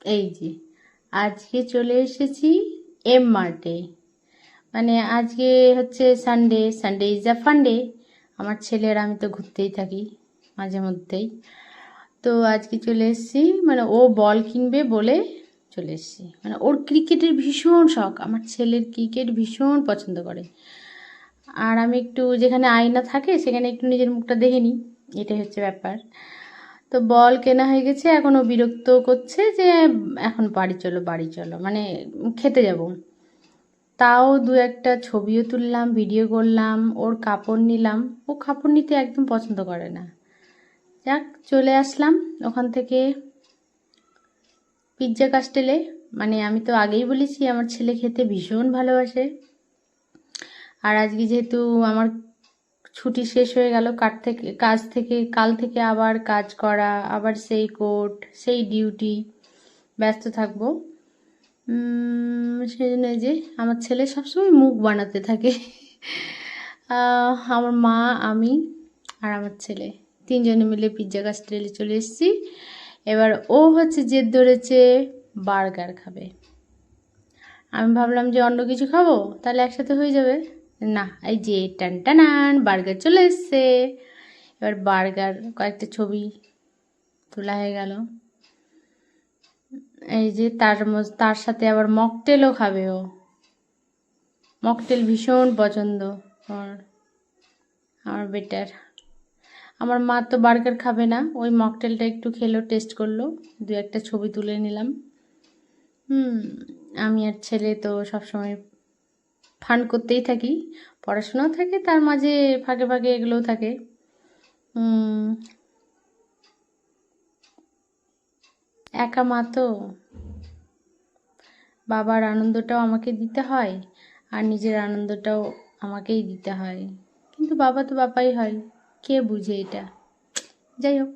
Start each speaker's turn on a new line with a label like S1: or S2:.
S1: এই যে আজকে চলে এসেছি এম মার্টে। মানে আজকে হচ্ছে সানডে, সানডে ইজ আ ফান্ডে। আমার ছেলের আমি তো ঘুরতেই থাকি মাঝে মধ্যেই। তো আজকে চলে এসেছি, মানে ও বল কিনবে বলে চলে এসেছি। মানে ওর ক্রিকেটের ভীষণ শখ, আমার ছেলের ক্রিকেট ভীষণ পছন্দ করে। আর আমি একটু যেখানে আয়না থাকে সেখানে একটু নিজের মুখটা দেখে নিই, এটাই হচ্ছে ব্যাপার। তো বল কেনা হয়ে গেছে, এখনও বিরক্ত করছে যে এখন বাড়ি চলো বাড়ি চলো, মানে খেতে যাব। তাও দু একটা ছবিও তুললাম, ভিডিও করলাম, ওর কাপড় নিলাম। ও কাপড় নিতে একদম পছন্দ করে না। যাক, চলে আসলাম ওখান থেকে পিৎজা কাস্টেলে। মানে আমি তো আগেই বলেছি আমার ছেলে খেতে ভীষণ ভালোবাসে। আর আজকে যেহেতু আমার ছুটি শেষ হয়ে গেল কাজ থেকে, কাল থেকে আবার কাজ করা, আবার সেই কোর্ট, সেই ডিউটি, ব্যস্ত থাকবো। সেই জন্য যে আমার ছেলে সবসময় মুখ বানাতে থাকে। আমার মা, আমি আর আমার ছেলে তিনজনে মিলে পিৎজা কাস্টেলে চলে এসেছি। এবার ও হচ্ছে জেদ ধরেছে বার্গার খাবে। আমি ভাবলাম যে অন্য কিছু খাবো, তাহলে একসাথে হয়ে যাবে। না, এই যে টান টানান বার্গার চলে এসছে। এবার বার্গার কয়েকটা ছবি তোলা হয়ে গেল। এই যে তার সাথে আবার মকটেলও খাবে ও। মকটেল ভীষণ পছন্দ ওর, আমার বেটার। আমার মা তো বার্গার খাবে না, ওই মকটেলটা একটু খেলো, টেস্ট করলো, দু একটা ছবি তুলে নিলাম। আমি আর ছেলে তো সবসময় ফান করতেই থাকি, পড়াশোনাও থাকে তার মাঝে, ফাঁকে ফাঁকে এগুলোও থাকে। একা মা তো, বাবার আনন্দটাও আমাকে দিতে হয় আর নিজের আনন্দটাও আমাকেই দিতে হয়। কিন্তু বাবা তো বাবাই হয়, কে বুঝে এটা। যাই হোক।